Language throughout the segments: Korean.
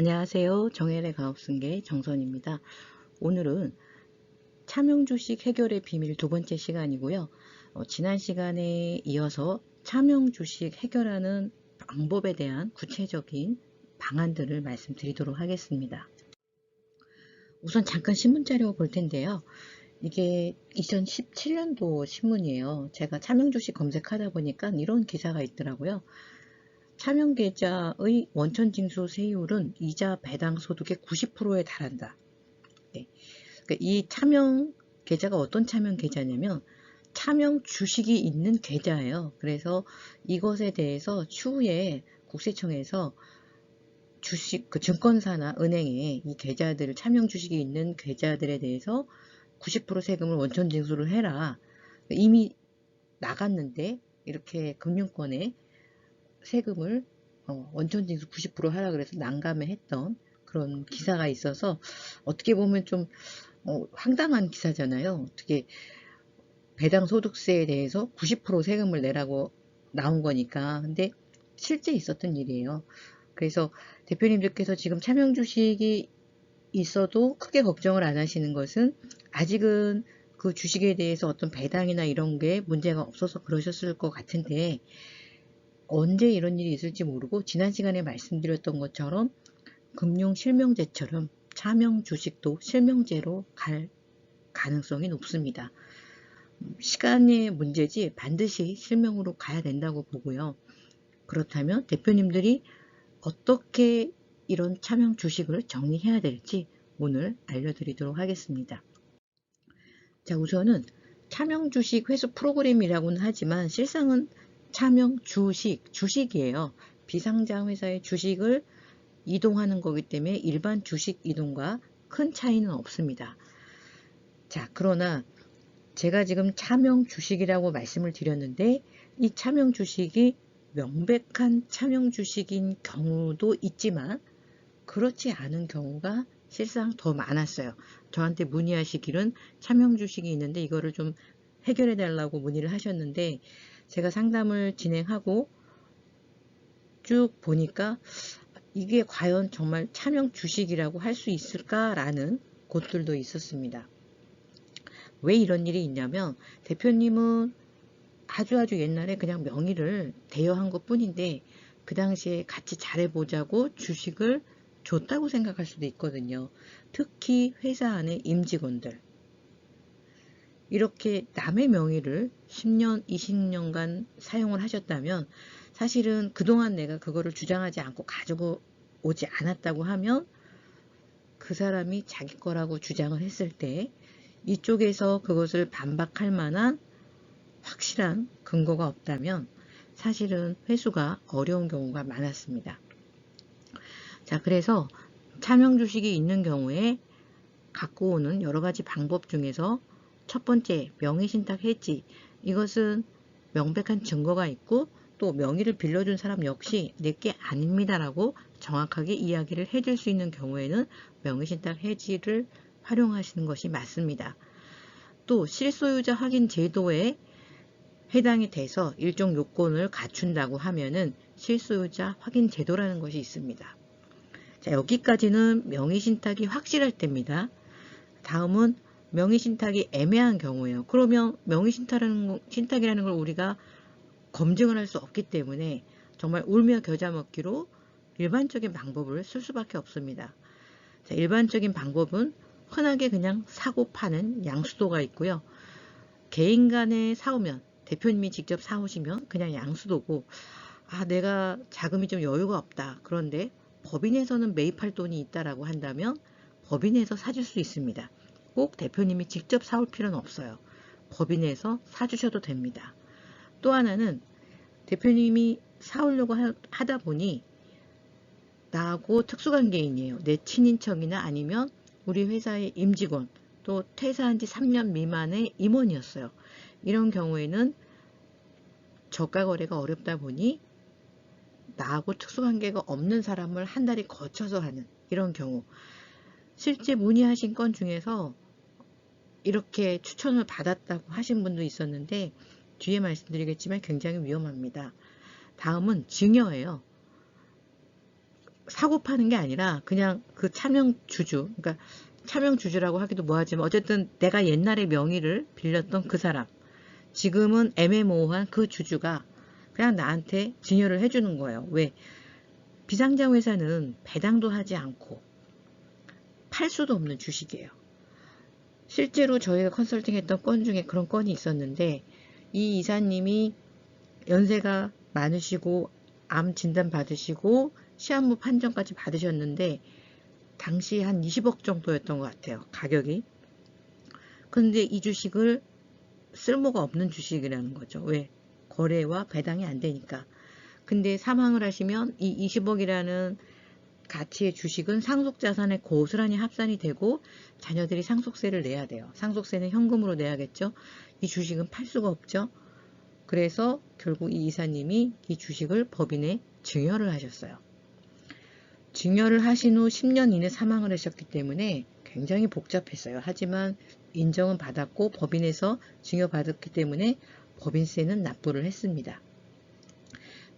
안녕하세요. 정혜의 가업승계 정선입니다. 오늘은 차명주식 해결의 비밀 두 번째 시간이고요. 지난 시간에 이어서 차명주식 해결하는 방법에 대한 구체적인 방안들을 말씀드리도록 하겠습니다. 우선 잠깐 신문 자료 볼 텐데요. 이게 2017년도 신문이에요. 제가 차명주식 검색하다 보니까 이런 기사가 있더라고요. 차명계좌의 원천징수 세율은 이자 배당 소득의 90%에 달한다. 네. 그러니까 이 차명 계좌가 어떤 차명 계좌냐면 차명 주식이 있는 계좌예요. 그래서 이것에 대해서 추후에 국세청에서 주식 증권사나 은행에 이 계좌들 차명 주식이 있는 계좌들에 대해서 90% 세금을 원천 징수를 해라. 이미 나갔는데 이렇게 금융권에 세금을 원천 징수 90% 하라 그래서 난감해했던 그런 기사가 있어서 어떻게 보면 좀 황당한 기사잖아요. 어떻게 배당 소득세에 대해서 90% 세금을 내라고 나온 거니까. 근데 실제 있었던 일이에요. 그래서 대표님들께서 지금 차명 주식이 있어도 크게 걱정을 안 하시는 것은 아직은 그 주식에 대해서 어떤 배당이나 이런 게 문제가 없어서 그러셨을 것 같은데 언제 이런 일이 있을지 모르고 지난 시간에 말씀드렸던 것처럼 금융 실명제처럼 차명 주식도 실명제로 갈 가능성이 높습니다. 시간의 문제지 반드시 실명으로 가야 된다고 보고요. 그렇다면 대표님들이 어떻게 이런 차명 주식을 정리해야 될지 오늘 알려드리도록 하겠습니다. 자, 우선은 차명 주식 회수 프로그램이라고는 하지만 실상은 차명 주식이에요. 비상장 회사의 주식을 이동하는 거기 때문에 일반 주식 이동과 큰 차이는 없습니다. 자, 그러나 제가 지금 차명 주식이라고 말씀을 드렸는데 이 차명 주식이 명백한 차명 주식인 경우도 있지만 그렇지 않은 경우가 실상 더 많았어요. 저한테 문의하시기는 차명 주식이 있는데 이거를 좀 해결해 달라고 문의를 하셨는데 제가 상담을 진행하고 쭉 보니까 이게 과연 정말 차명 주식이라고 할 수 있을까라는 곳들도 있었습니다. 왜 이런 일이 있냐면 대표님은 아주 옛날에 그냥 명의를 대여한 것 뿐인데 그 당시에 같이 잘해보자고 주식을 줬다고 생각할 수도 있거든요. 특히 회사 안의 임직원들. 이렇게 남의 명의를 10년, 20년간 사용을 하셨다면 사실은 그동안 내가 그거를 주장하지 않고 가지고 오지 않았다고 하면 그 사람이 자기 거라고 주장을 했을 때 이쪽에서 그것을 반박할 만한 확실한 근거가 없다면 사실은 회수가 어려운 경우가 많았습니다. 자, 그래서 차명 주식이 있는 경우에 갖고 오는 여러 가지 방법 중에서 첫 번째 명의신탁 해지, 이것은 명백한 증거가 있고 또 명의를 빌려준 사람 역시 내게 아닙니다라고 정확하게 이야기를 해줄 수 있는 경우에는 명의신탁 해지를 활용하시는 것이 맞습니다. 또 실소유자 확인 제도에 해당이 돼서 일정 요건을 갖춘다고 하면은 실소유자 확인 제도라는 것이 있습니다. 자, 여기까지는 명의신탁이 확실할 때입니다. 다음은 명의신탁이 애매한 경우예요. 그러면 명의신탁이라는 걸 우리가 검증을 할 수 없기 때문에 정말 울며 겨자 먹기로 일반적인 방법을 쓸 수밖에 없습니다. 자, 일반적인 방법은 흔하게 그냥 사고 파는 양수도가 있고요. 개인 간에 사오면 대표님이 직접 사오시면 그냥 양수도고 내가 자금이 좀 여유가 없다. 그런데 법인에서는 매입할 돈이 있다라고 한다면 법인에서 사줄 수 있습니다. 꼭 대표님이 직접 사올 필요는 없어요. 법인에서 사주셔도 됩니다. 또 하나는 대표님이 사오려고 하다 보니 나하고 특수관계인이에요. 내 친인척이나 아니면 우리 회사의 임직원, 또 퇴사한 지 3년 미만의 임원이었어요. 이런 경우에는 저가 거래가 어렵다 보니 나하고 특수관계가 없는 사람을 한 달이 거쳐서 하는 이런 경우, 실제 문의하신 건 중에서 이렇게 추천을 받았다고 하신 분도 있었는데 뒤에 말씀드리겠지만 굉장히 위험합니다. 다음은 증여예요. 사고 파는 게 아니라 그냥 그 차명 주주, 그러니까 차명 주주라고 하기도 뭐하지만 어쨌든 내가 옛날에 명의를 빌렸던 그 사람, 지금은 애매모호한 그 주주가 그냥 나한테 증여를 해주는 거예요. 왜? 비상장 회사는 배당도 하지 않고 팔 수도 없는 주식이에요. 실제로 저희가 컨설팅했던 건 중에 그런 건이 있었는데, 이 이사님이 연세가 많으시고 암 진단 받으시고 시한부 판정까지 받으셨는데 당시 한 20억 정도였던 것 같아요, 가격이. 근데 이 주식을 쓸모가 없는 주식이라는 거죠. 왜? 거래와 배당이 안 되니까. 근데 사망을 하시면 이 20억이라는 가치의 주식은 상속자산에 고스란히 합산이 되고 자녀들이 상속세를 내야 돼요. 상속세는 현금으로 내야겠죠. 이 주식은 팔 수가 없죠. 그래서 결국 이 이사님이 이 주식을 법인에 증여를 하셨어요. 증여를 하신 후 10년 이내 사망을 하셨기 때문에 굉장히 복잡했어요. 하지만 인정은 받았고 법인에서 증여받았기 때문에 법인세는 납부를 했습니다.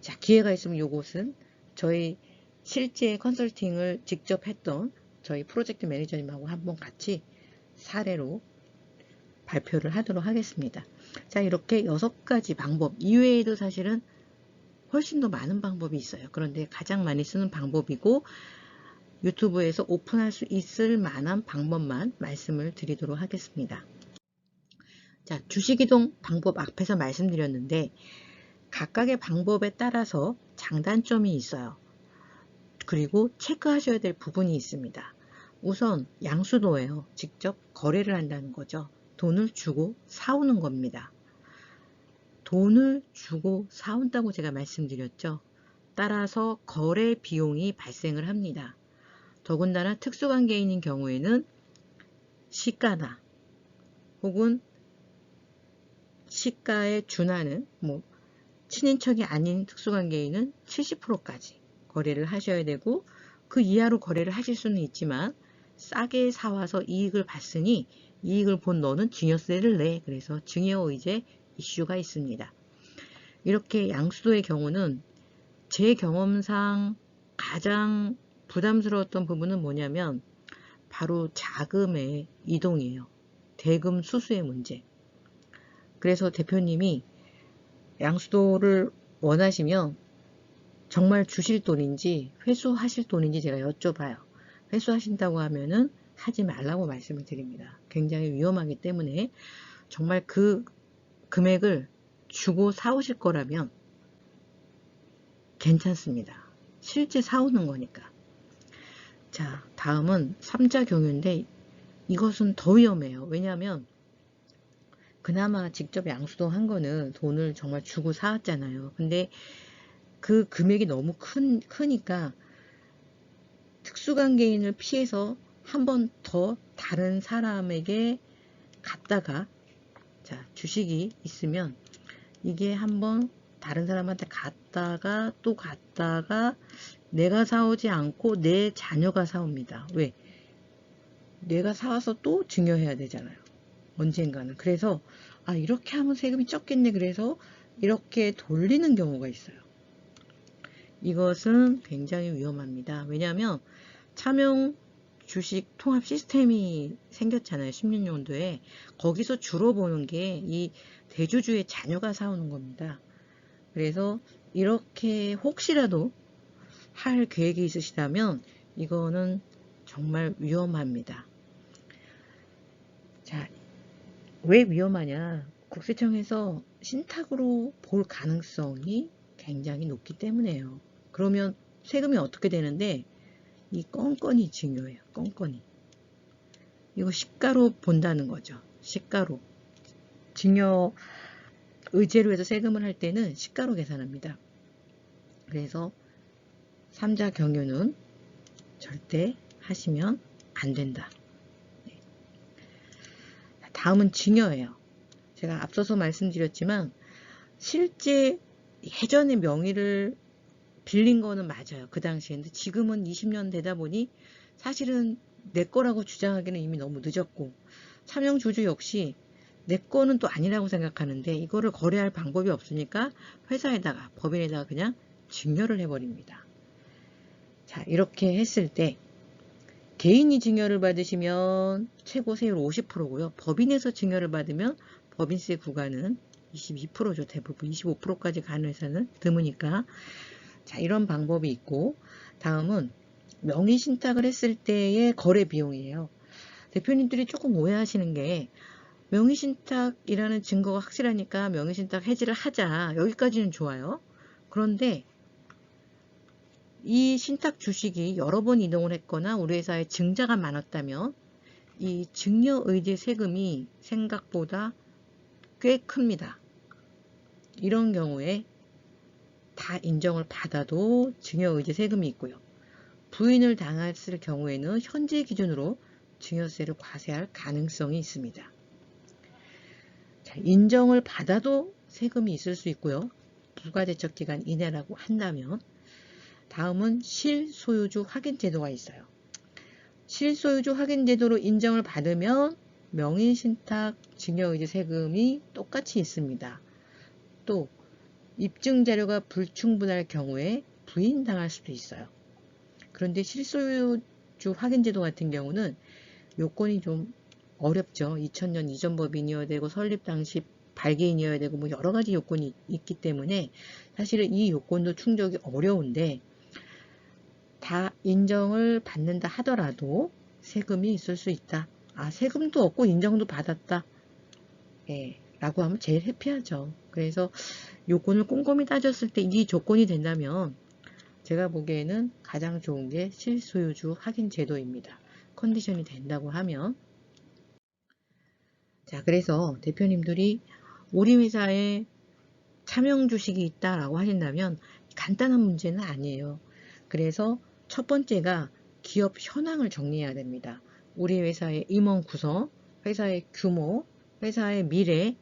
자, 기회가 있으면 요것은 저희 실제 컨설팅을 직접 했던 저희 프로젝트 매니저님하고 한번 같이 사례로 발표를 하도록 하겠습니다. 자, 이렇게 6가지 방법 이외에도 사실은 훨씬 더 많은 방법이 있어요. 그런데 가장 많이 쓰는 방법이고 유튜브에서 오픈할 수 있을 만한 방법만 말씀을 드리도록 하겠습니다. 자, 주식이동 방법 앞에서 말씀드렸는데 각각의 방법에 따라서 장단점이 있어요. 그리고 체크하셔야 될 부분이 있습니다. 우선 양수도예요. 직접 거래를 한다는 거죠. 돈을 주고 사오는 겁니다. 돈을 주고 사온다고 제가 말씀드렸죠. 따라서 거래 비용이 발생을 합니다. 더군다나 특수관계인인 경우에는 시가나 혹은 시가에 준하는 친인척이 아닌 특수관계인은 70%까지 거래를 하셔야 되고 그 이하로 거래를 하실 수는 있지만 싸게 사와서 이익을 봤으니 이익을 본 너는 증여세를 내. 그래서 증여의제 이슈가 있습니다. 이렇게 양수도의 경우는 제 경험상 가장 부담스러웠던 부분은 뭐냐면 바로 자금의 이동이에요. 대금 수수의 문제. 그래서 대표님이 양수도를 원하시면 정말 주실 돈인지 회수하실 돈인지 제가 여쭤봐요. 회수하신다고 하면은 하지 말라고 말씀을 드립니다. 굉장히 위험하기 때문에 정말 그 금액을 주고 사오실 거라면 괜찮습니다. 실제 사오는 거니까. 자, 다음은 3자 경유인데 이것은 더 위험해요. 왜냐하면 그나마 직접 양수도 한 거는 돈을 정말 주고 사왔잖아요. 근데 그 금액이 너무 크니까 특수관계인을 피해서 한 번 더 다른 사람에게 갔다가 자, 주식이 있으면 이게 한번 다른 사람한테 갔다가 또 갔다가 내가 사오지 않고 내 자녀가 사옵니다. 왜? 내가 사와서 또 증여해야 되잖아요. 언젠가는. 그래서 이렇게 하면 세금이 적겠네. 그래서 이렇게 돌리는 경우가 있어요. 이것은 굉장히 위험합니다. 왜냐하면 차명 주식 통합 시스템이 생겼잖아요. 16년도에. 거기서 주로 보는 게 이 대주주의 자녀가 사오는 겁니다. 그래서 이렇게 혹시라도 할 계획이 있으시다면 이거는 정말 위험합니다. 자, 왜 위험하냐? 국세청에서 신탁으로 볼 가능성이 굉장히 높기 때문에요. 그러면 세금이 어떻게 되는데 이 건건이 증여예요. 건건이. 이거 시가로 본다는 거죠. 시가로. 증여 의제로 해서 세금을 할 때는 시가로 계산합니다. 그래서 3자 경유는 절대 하시면 안 된다. 다음은 증여예요. 제가 앞서서 말씀드렸지만 실제 예전에 명의를 빌린 거는 맞아요. 그 당시에. 근데 지금은 20년 되다 보니 사실은 내 거라고 주장하기는 이미 너무 늦었고 차명주주 역시 내 거는 또 아니라고 생각하는데 이거를 거래할 방법이 없으니까 회사에다가 법인에다가 그냥 증여를 해버립니다. 자, 이렇게 했을 때 개인이 증여를 받으시면 최고 세율 50%고요. 법인에서 증여를 받으면 법인세 구간은 22%죠. 대부분 25%까지 가는 회사는 드무니까. 자, 이런 방법이 있고, 다음은 명의신탁을 했을 때의 거래 비용이에요. 대표님들이 조금 오해하시는 게, 명의신탁이라는 증거가 확실하니까 명의신탁 해지를 하자. 여기까지는 좋아요. 그런데 이 신탁 주식이 여러 번 이동을 했거나 우리 회사에 증자가 많았다면 이 증여의제 세금이 생각보다 꽤 큽니다. 이런 경우에 다 인정을 받아도 증여의제 세금이 있고요. 부인을 당했을 경우에는 현재 기준으로 증여세를 과세할 가능성이 있습니다. 자, 인정을 받아도 세금이 있을 수 있고요. 부가대척 기간 이내라고 한다면, 다음은 실소유주 확인 제도가 있어요. 실소유주 확인 제도로 인정을 받으면 명의신탁 증여의제 세금이 똑같이 있습니다. 또 입증 자료가 불충분할 경우에 부인당할 수도 있어요. 그런데 실소유주 확인 제도 같은 경우는 요건이 좀 어렵죠. 2000년 이전 법인이어야 되고 설립 당시 발기인이어야 되고 뭐 여러 가지 요건이 있기 때문에 사실은 이 요건도 충족이 어려운데, 다 인정을 받는다 하더라도 세금이 있을 수 있다. 아, 세금도 없고 인정도 받았다. 예, 라고 하면 제일 해피하죠. 그래서 요건을 꼼꼼히 따졌을 때 이 조건이 된다면 제가 보기에는 가장 좋은 게 실소유주 확인 제도입니다. 컨디션이 된다고 하면. 자, 그래서 대표님들이 우리 회사에 차명 주식이 있다라고 하신다면 간단한 문제는 아니에요. 그래서 첫 번째가 기업 현황을 정리해야 됩니다. 우리 회사의 임원 구성, 회사의 규모, 회사의 미래,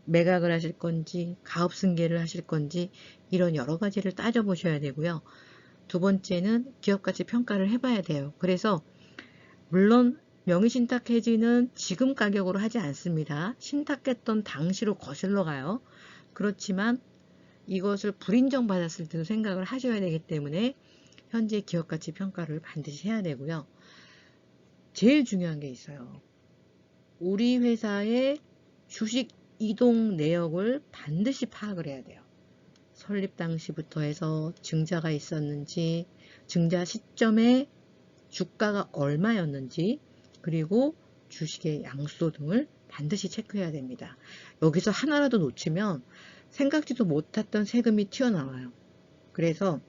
매각을 하실 건지, 가업 승계를 하실 건지, 이런 여러 가지를 따져보셔야 되고요. 두 번째는 기업가치 평가를 해봐야 돼요. 그래서 물론 명의신탁 해지는 지금 가격으로 하지 않습니다. 신탁했던 당시로 거슬러 가요. 그렇지만 이것을 불인정 받았을 때도 생각을 하셔야 되기 때문에 현재 기업가치 평가를 반드시 해야 되고요. 제일 중요한 게 있어요. 우리 회사의 주식 이동 내역을 반드시 파악을 해야 돼요. 설립 당시부터 해서 증자가 있었는지, 증자 시점에 주가가 얼마였는지, 그리고 주식의 양수도 등을 반드시 체크해야 됩니다. 여기서 하나라도 놓치면 생각지도 못했던 세금이 튀어나와요. 그래서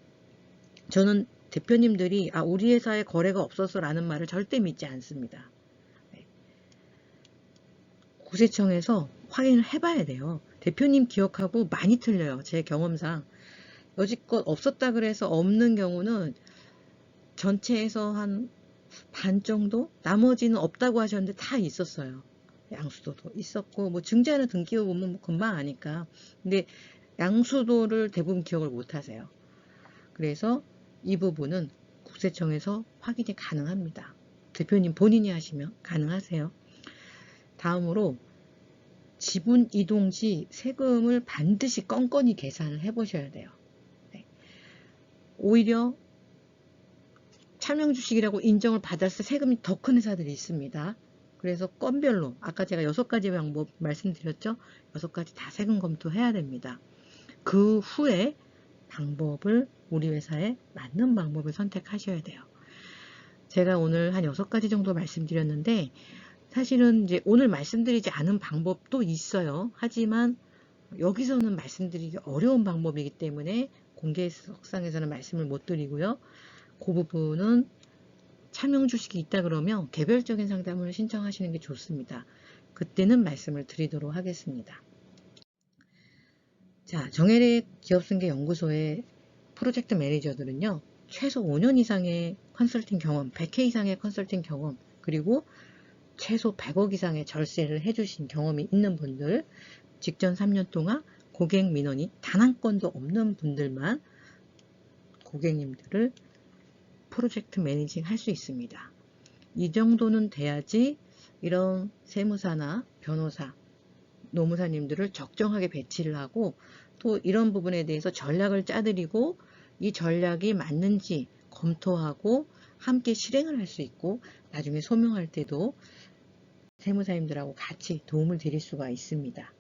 저는 대표님들이 우리 회사에 거래가 없어서 라는 말을 절대 믿지 않습니다. 국세청에서 확인을 해봐야 돼요. 대표님 기억하고 많이 틀려요. 제 경험상. 여지껏 없었다 그래서 없는 경우는 전체에서 한 반 정도? 나머지는 없다고 하셨는데 다 있었어요. 양수도도 있었고, 뭐 증자는 등기부 보면 뭐 금방 아니까. 근데 양수도를 대부분 기억을 못 하세요. 그래서 이 부분은 국세청에서 확인이 가능합니다. 대표님 본인이 하시면 가능하세요. 다음으로 지분 이동 시 세금을 반드시 껌껌이 계산을 해 보셔야 돼요. 네. 오히려 차명 주식이라고 인정을 받았을 때 세금이 더 큰 회사들이 있습니다. 그래서 건별로 아까 제가 6가지 방법 말씀드렸죠. 6가지 다 세금 검토해야 됩니다. 그 후에 방법을 우리 회사에 맞는 방법을 선택하셔야 돼요. 제가 오늘 한 6가지 정도 말씀드렸는데 사실은 이제 오늘 말씀드리지 않은 방법도 있어요. 하지만 여기서는 말씀드리기 어려운 방법이기 때문에 공개석상에서는 말씀을 못 드리고요. 그 부분은 차명 주식이 있다 그러면 개별적인 상담을 신청하시는 게 좋습니다. 그때는 말씀을 드리도록 하겠습니다. 자, 정혜래 기업승계연구소의 프로젝트 매니저들은요. 최소 5년 이상의 컨설팅 경험, 100회 이상의 컨설팅 경험, 그리고 최소 100억 이상의 절세를 해주신 경험이 있는 분들, 직전 3년 동안 고객 민원이 단 한 건도 없는 분들만 고객님들을 프로젝트 매니징 할 수 있습니다. 이 정도는 돼야지 이런 세무사나 변호사, 노무사님들을 적정하게 배치를 하고 또 이런 부분에 대해서 전략을 짜드리고 이 전략이 맞는지 검토하고 함께 실행을 할 수 있고 나중에 소명할 때도 세무사님들하고 같이 도움을 드릴 수가 있습니다.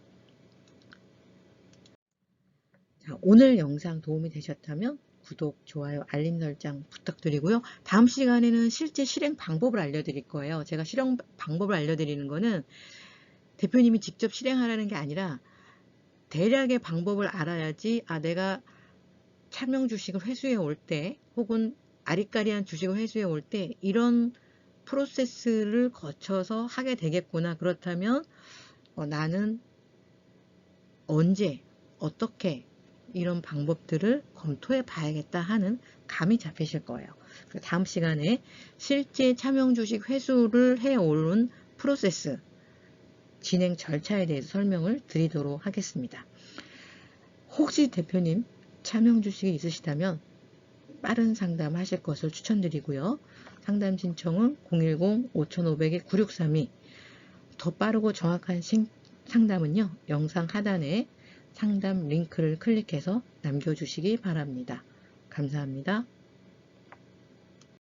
자, 오늘 영상 도움이 되셨다면 구독, 좋아요, 알림 설정 부탁드리고요. 다음 시간에는 실제 실행 방법을 알려드릴 거예요. 제가 실행 방법을 알려드리는 거는 대표님이 직접 실행하라는 게 아니라 대략의 방법을 알아야지 내가 차명 주식을 회수해 올 때 혹은 아리까리한 주식을 회수해 올 때 이런 프로세스를 거쳐서 하게 되겠구나. 그렇다면 나는 언제 어떻게 이런 방법들을 검토해 봐야겠다 하는 감이 잡히실 거예요. 다음 시간에 실제 차명 주식 회수를 해오는 프로세스 진행 절차에 대해서 설명을 드리도록 하겠습니다. 혹시 대표님 차명 주식이 있으시다면 빠른 상담 하실 것을 추천드리고요. 상담 신청은 010-5500-9632. 더 빠르고 정확한 상담은요. 영상 하단에 상담 링크를 클릭해서 남겨주시기 바랍니다. 감사합니다.